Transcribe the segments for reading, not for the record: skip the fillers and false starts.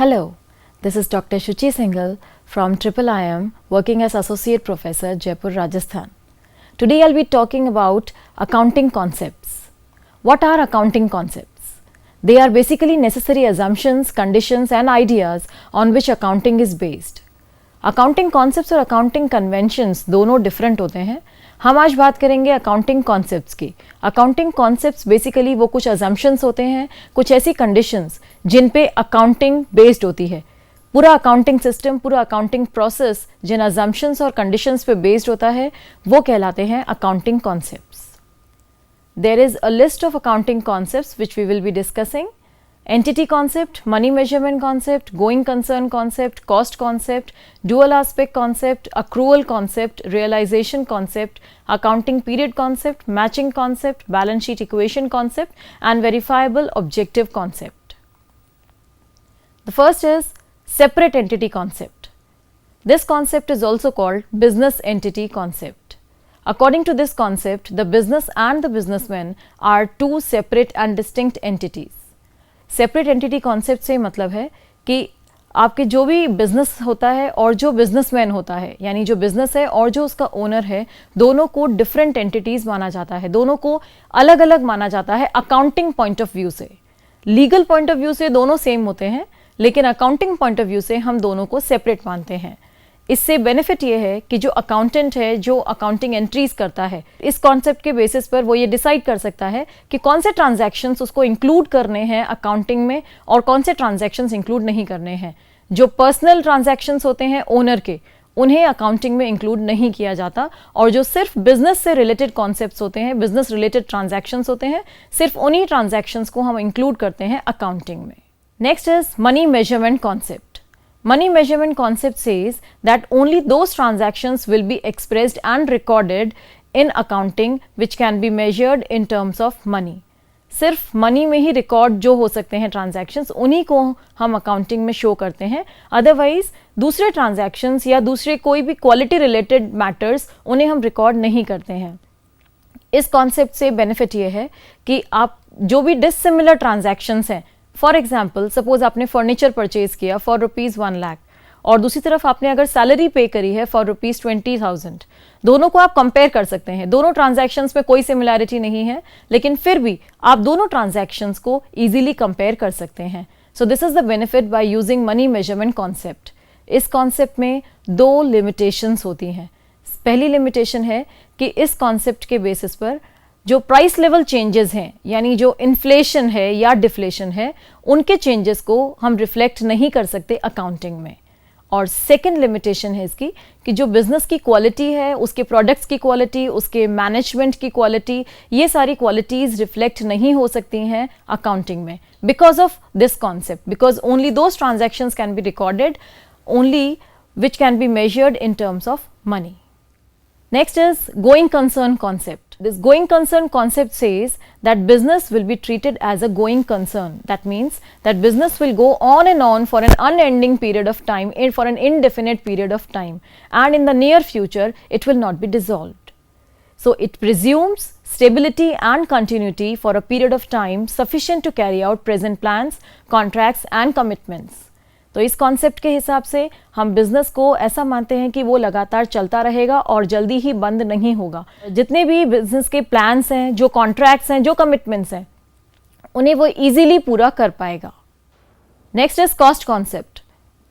Hello, this is Dr. Shuchi Singhal from IIM working as Associate Professor, Jaipur, Rajasthan. Today I'll be talking about accounting concepts. What are accounting concepts? They are basically necessary assumptions, conditions and ideas on which accounting is based. Accounting concepts और accounting conventions दोनों different होते हैं. हम आज बात करेंगे accounting concepts की. Accounting concepts basically वो कुछ अजम्पशंस होते हैं, कुछ ऐसी कंडीशंस जिन पे अकाउंटिंग बेस्ड होती है. पूरा अकाउंटिंग सिस्टम, पूरा अकाउंटिंग प्रोसेस जिन अजम्पशंस और कंडीशंस पे बेस्ड होता है वो कहलाते हैं accounting concepts. There is a list of accounting concepts which we will be discussing. Entity concept, money measurement concept, going concern concept, cost concept, dual aspect concept, accrual concept, realization concept, accounting period concept, matching concept, balance sheet equation concept and verifiable objective concept. The first is separate entity concept. This concept is also called business entity concept. According to this concept, the business and the businessman are two separate and distinct entities. Separate entity concept से मतलब है कि आपके जो भी business होता है और जो बिजनेसमैन होता है, यानी जो बिजनेस है और जो उसका ओनर है, दोनों को डिफरेंट एंटिटीज माना जाता है, दोनों को अलग अलग माना जाता है अकाउंटिंग पॉइंट ऑफ व्यू से. लीगल पॉइंट ऑफ व्यू से दोनों सेम होते हैं, लेकिन अकाउंटिंग पॉइंट ऑफ व्यू से हम दोनों को सेपरेट मानते हैं. इससे बेनिफिट ये है कि जो अकाउंटेंट है, जो अकाउंटिंग एंट्रीज करता है, इस कॉन्सेप्ट के बेसिस पर वो ये डिसाइड कर सकता है कि कौन से ट्रांजैक्शंस उसको इंक्लूड करने हैं अकाउंटिंग में और कौन से ट्रांजैक्शंस इंक्लूड नहीं करने हैं. जो पर्सनल ट्रांजैक्शंस होते हैं ओनर के, उन्हें अकाउंटिंग में इंक्लूड नहीं किया जाता, और जो सिर्फ बिजनेस से रिलेटेड कॉन्सेप्ट्स होते हैं, बिजनेस रिलेटेड ट्रांजैक्शंस होते हैं, सिर्फ उन्हीं ट्रांजैक्शंस को हम इंक्लूड करते हैं अकाउंटिंग में. Next is money measurement concept. Money measurement concept says that only those transactions will be expressed and recorded in accounting which can be measured in terms of money. सिर्फ money में ही record जो हो सकते हैं transactions, उन्हीं को हम accounting में शो करते हैं. अदरवाइज दूसरे ट्रांजैक्शंस या दूसरे कोई भी क्वालिटी रिलेटेड मैटर्स उन्हें हम रिकॉर्ड नहीं करते हैं. इस कॉन्सेप्ट से बेनिफिट ये है कि आप जो भी डिसिमिलर ट्रांजैक्शंस हैं, फॉर एग्जाम्पल सपोज आपने फर्नीचर परचेज किया फॉर ₹1,00,000 और दूसरी तरफ आपने अगर सैलरी पे करी है फॉर ₹20,000, दोनों को आप कंपेयर कर सकते हैं. दोनों ट्रांजैक्शंस में कोई सिमिलैरिटी नहीं है, लेकिन फिर भी आप दोनों ट्रांजैक्शंस को इजीली कंपेयर कर सकते हैं. So this is the benefit by using money measurement concept. इस कॉन्सेप्ट में दो लिमिटेशंस होती हैं. पहली लिमिटेशन है कि इस कॉन्सेप्ट के बेसिस पर जो प्राइस लेवल चेंजेस हैं, यानी जो इन्फ्लेशन है या डिफ्लेशन है, उनके चेंजेस को हम रिफ्लेक्ट नहीं कर सकते अकाउंटिंग में. और सेकंड लिमिटेशन है इसकी कि जो बिजनेस की क्वालिटी है, उसके प्रोडक्ट्स की क्वालिटी, उसके मैनेजमेंट की क्वालिटी, ये सारी क्वालिटीज रिफ्लेक्ट नहीं हो सकती हैं अकाउंटिंग में because of this concept, because only those transactions can be recorded only which can be measured in terms of money. Next is going concern concept. This going concern concept says that business will be treated as a going concern. That means that business will go on and on for an unending period of time, for an indefinite period of time, and in the near future it will not be dissolved. So it presumes stability and continuity for a period of time sufficient to carry out present plans, contracts and commitments. तो इस concept के हिसाब से हम business को ऐसा मानते हैं कि वो लगातार चलता रहेगा और जल्दी ही बंद नहीं होगा. जितने भी बिजनेस के प्लान्स हैं, जो कॉन्ट्रैक्ट्स हैं, जो कमिटमेंट्स हैं, उन्हें वो इजीली पूरा कर पाएगा. Next is cost concept.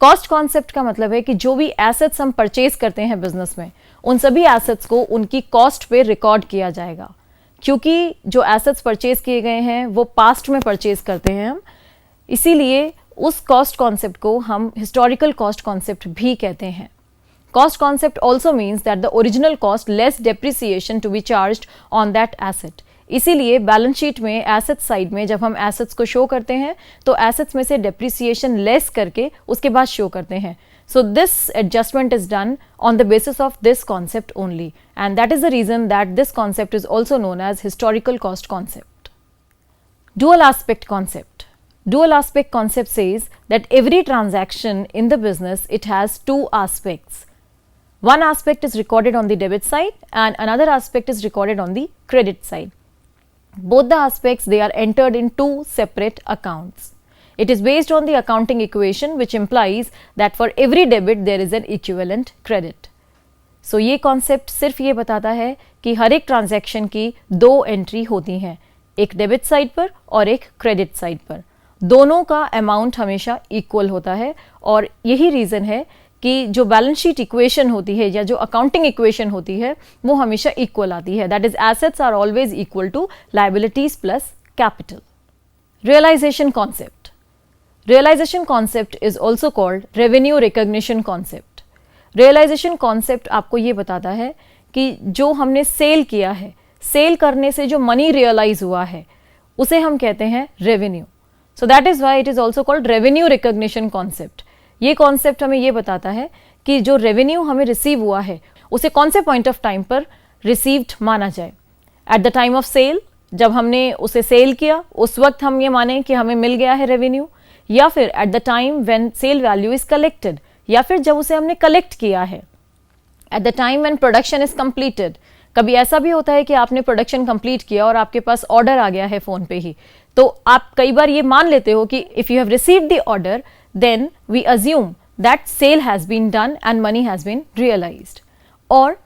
Cost concept का मतलब है कि जो भी एसेट्स हम परचेज करते हैं बिजनेस में, उन सभी एसेट्स को उनकी कॉस्ट पे रिकॉर्ड किया जाएगा. क्योंकि जो एसेट्स परचेज किए गए हैं वो पास्ट में परचेज करते हैं हम, इसीलिए उस कॉस्ट कॉन्सेप्ट को हम हिस्टोरिकल कॉस्ट कॉन्सेप्ट भी कहते हैं. Cost concept also means that the original cost less depreciation to be charged on that asset. इसीलिए बैलेंस शीट में एसेट साइड में जब हम एसेट्स को शो करते हैं तो एसेट्स में से डेप्रिसिएशन लेस करके उसके बाद शो करते हैं. So this adjustment is done on the basis of this concept only, and that is the reason that this concept is also known as historical cost concept. Dual aspect concept. Dual aspect concept says that every transaction in the business, it has two aspects. One aspect is recorded on the debit side and another aspect is recorded on the credit side. Both the aspects, they are entered in two separate accounts. It is based on the accounting equation which implies that for every debit there is an equivalent credit. So ये concept सिर्फ ये बताता है कि हर एक transaction की दो entry होती हैं, एक डेबिट साइड पर और एक क्रेडिट साइड पर. दोनों का अमाउंट हमेशा इक्वल होता है और यही रीज़न है कि जो बैलेंस शीट इक्वेशन होती है या जो अकाउंटिंग इक्वेशन होती है वो हमेशा इक्वल आती है. That is assets are always equal to liabilities plus capital. Realisation concept. Realisation concept is also called revenue recognition concept. Realisation concept आपको ये बताता है कि जो हमने सेल किया है, सेल करने से जो मनी रियलाइज हुआ है उसे हम कहते हैं revenue. So that is why it is also called revenue recognition concept. ये कॉन्सेप्ट हमें ये बताता है कि जो रेवेन्यू हमें रिसीव हुआ है उसे कौन से पॉइंट ऑफ टाइम पर रिसीव्ड माना जाए. At the time of sale, जब हमने उसे सेल किया उस वक्त हम ये माने कि हमें मिल गया है रेवेन्यू, या फिर at the time when sale value is collected, या फिर जब उसे हमने कलेक्ट किया है. At the time when production is completed. कभी ऐसा भी होता है कि आपने प्रोडक्शन कंप्लीट किया और आपके पास ऑर्डर आ गया है फोन पे ही, तो आप कई बार ये मान लेते हो कि if you have received the order then we assume that sale has been done and money has been realized. Or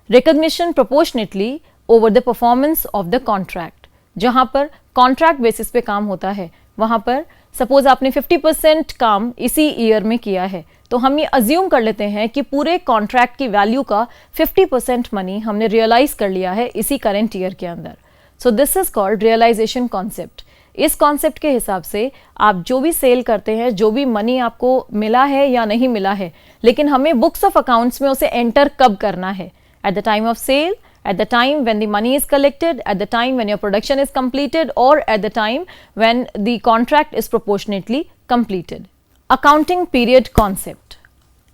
recognition proportionately over the performance of the contract. जहाँ पर कॉन्ट्रैक्ट बेसिस पे काम होता है, वहाँ पर सपोज आपने 50% काम इसी ईयर में किया है, तो हम ये अज्यूम कर लेते हैं कि पूरे कॉन्ट्रैक्ट की वैल्यू का 50% मनी हमने रियलाइज कर लिया है इसी करेंट ईयर के अंदर. So this is called realisation concept. इस कॉन्सेप्ट के हिसाब से आप जो भी सेल करते हैं, जो भी मनी आपको मिला है या नहीं मिला है, लेकिन हमें बुक्स ऑफ अकाउंट्स में उसे एंटर कब करना है. At the time of sale, at the time when the money is collected, at the time when your production is completed, or at the time when the contract is proportionately completed. Accounting period concept.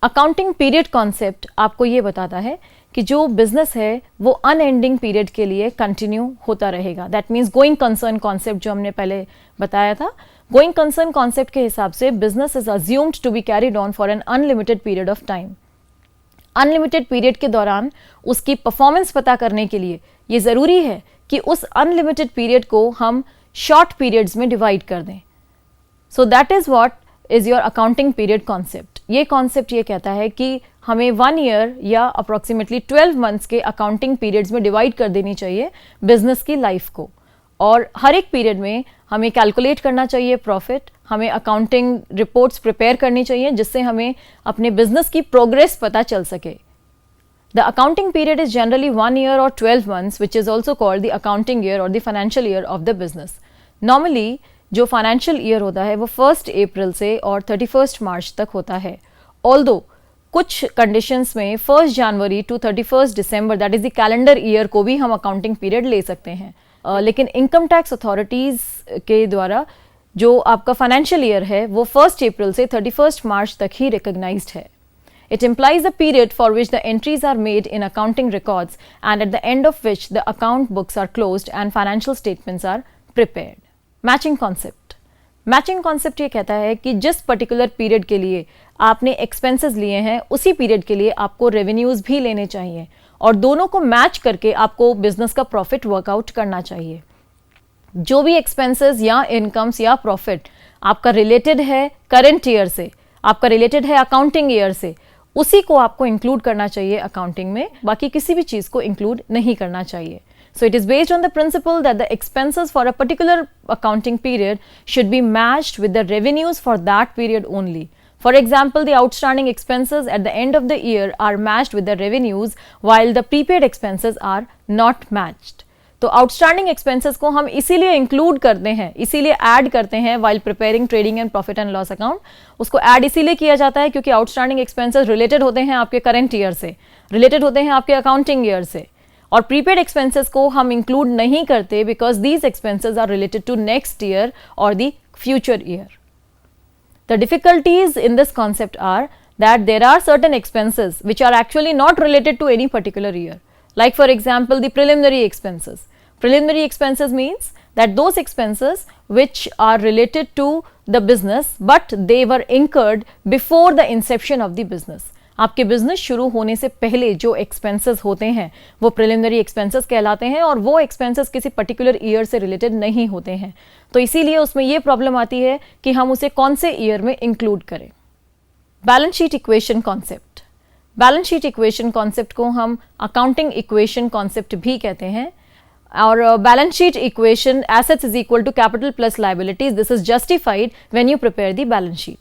Accounting period concept आपको ये बताता है कि जो business है वो unending period के लिए कंटिन्यू होता रहेगा. That means going concern concept जो हमने पहले बताया था. गोइंग कंसर्न कॉन्सेप्ट के हिसाब से business is assumed to be carried on for an unlimited period of time. Unlimited period के दौरान उसकी परफॉर्मेंस पता करने के लिए ये ज़रूरी है कि उस अनलिमिटेड पीरियड को हम शॉर्ट पीरियड्स में डिवाइड कर दें. So that is what is your accounting period concept. ये कॉन्सेप्ट ये कहता है कि हमें 1 ईयर या अप्रॉक्सीमेटली 12 मंथ्स के अकाउंटिंग पीरियड्स में डिवाइड कर देनी चाहिए बिजनेस की लाइफ को, और हर एक पीरियड में हमें कैलकुलेट करना चाहिए प्रॉफिट, हमें अकाउंटिंग रिपोर्ट्स प्रिपेयर करनी चाहिए जिससे हमें अपने बिजनेस की प्रोग्रेस पता चल सके. The accounting period is generally 1 year और 12 months which is also called the accounting year और the financial year of the business. Normally जो फाइनेंशियल ईयर होता है वो 1 अप्रैल से और 31 मार्च तक होता है. ऑल्दो कुछ कंडीशंस में 1 January to 31 December that is the calendar year को भी हम अकाउंटिंग पीरियड ले सकते हैं. लेकिन इनकम टैक्स अथॉरिटीज़ के द्वारा जो आपका फाइनेंशियल ईयर है वो 1 अप्रैल से 31 मार्च तक ही रिकॉग्नाइज्ड है. It implies the period for which the entries are made in accounting records and at the end of which the account books are closed and financial statements are prepared. Matching concept. Matching concept ये कहता है कि जिस particular period के लिए आपने expenses लिए हैं उसी पीरियड के लिए आपको रेवेन्यूज भी लेने चाहिए और दोनों को मैच करके आपको बिजनेस का प्रॉफिट वर्कआउट करना चाहिए. जो भी एक्सपेंसेस या इनकम्स या प्रॉफिट आपका रिलेटेड है करेंट ईयर से, आपका रिलेटेड है अकाउंटिंग ईयर से, उसी को आपको इंक्लूड करना चाहिए अकाउंटिंग में, बाकी किसी भी चीज़ को इंक्लूड नहीं करना चाहिए. So it is based on the principle that the expenses for a particular accounting period should be matched with the revenues for that period only. For example, the outstanding expenses at the end of the year are matched with the revenues while the prepaid expenses are not matched. तो outstanding expenses को हम इसीलिए include करते हैं, इसीलिए add करते हैं while preparing trading and profit and loss account. उसको ऐड इसीलिए किया जाता है क्योंकि आउटस्टैंडिंग एक्सपेंसेस रिलेटेड होते हैं आपके करंट ईयर से, रिलेटेड होते हैं आपके अकाउंटिंग ईयर से, और प्रीपेड एक्सपेंसेस को हम इंक्लूड नहीं करते because these expenses are related to next year और the future year. The difficulties in this concept are that there are certain expenses which are actually not related to any particular year, like for example the preliminary expenses. Preliminary expenses means that those expenses which are related to the business but they were incurred before the inception of the business. आपके business शुरू होने से पहले जो expenses होते हैं वो preliminary expenses कहलाते हैं और वो एक्सपेंसेस किसी पर्टिकुलर ईयर से रिलेटेड नहीं होते हैं। तो इसीलिए उसमें ये प्रॉब्लम आती है कि हम उसे कौन से ईयर में इंक्लूड करें। Balance sheet equation concept. Balance sheet equation concept को हम अकाउंटिंग इक्वेशन कॉन्सेप्ट भी कहते हैं। और balance sheet equation assets is equal to capital plus liabilities, this is justified when you prepare the balance sheet.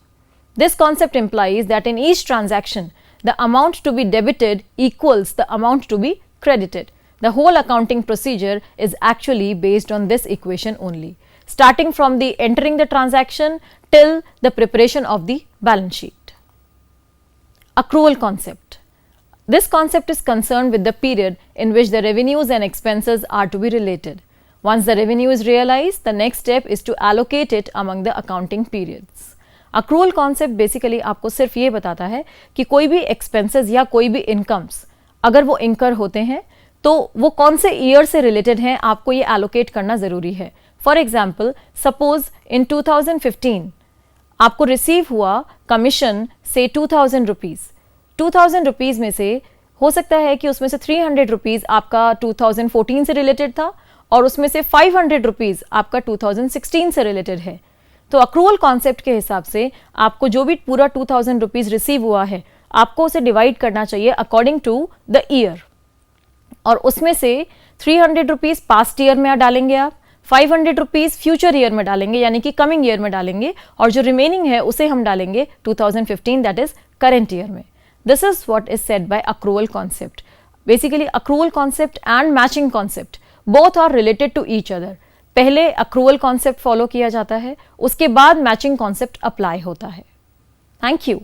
This concept implies that in each transaction, the amount to be debited equals the amount to be credited. The whole accounting procedure is actually based on this equation only, starting from the entering the transaction till the preparation of the balance sheet. Accrual concept. This concept is concerned with the period in which the revenues and expenses are to be related. Once the revenue is realized, the next step is to allocate it among the accounting periods. Accrual concept basically आपको सिर्फ ये बताता है कि कोई भी expenses या कोई भी इनकम्स अगर वो इंकर होते हैं तो वो कौन से ईयर से रिलेटेड हैं, आपको ये एलोकेट करना ज़रूरी है। फॉर एग्जाम्पल, सपोज इन 2015 आपको रिसीव हुआ कमीशन से 2000 रुपीज़। 2000 रुपीज़ में से हो सकता है कि उसमें से 300 रुपीज़ आपका 2014 से रिलेटेड था और उसमें से 500 रुपीज़ आपका 2016 से रिलेटेड है। तो अक्रूवल कॉन्सेप्ट के हिसाब से आपको जो भी पूरा 2000 रुपीज़ रिसीव हुआ है आपको उसे डिवाइड करना चाहिए अकॉर्डिंग टू द ईयर, और उसमें से 300 रुपीज़ पास्ट ईयर में डालेंगे आप, 500 रुपीज़ फ्यूचर ईयर में डालेंगे यानी कि कमिंग ईयर में डालेंगे, और जो रिमेनिंग है उसे हम डालेंगे 2015 दैट इज करेंट ईयर में। This is what is said by accrual concept. Basically accrual concept and matching concept both are related to each other. पहले अक्रूवल कॉन्सेप्ट फॉलो किया जाता है, उसके बाद मैचिंग कॉन्सेप्ट अप्लाई होता है। Thank you.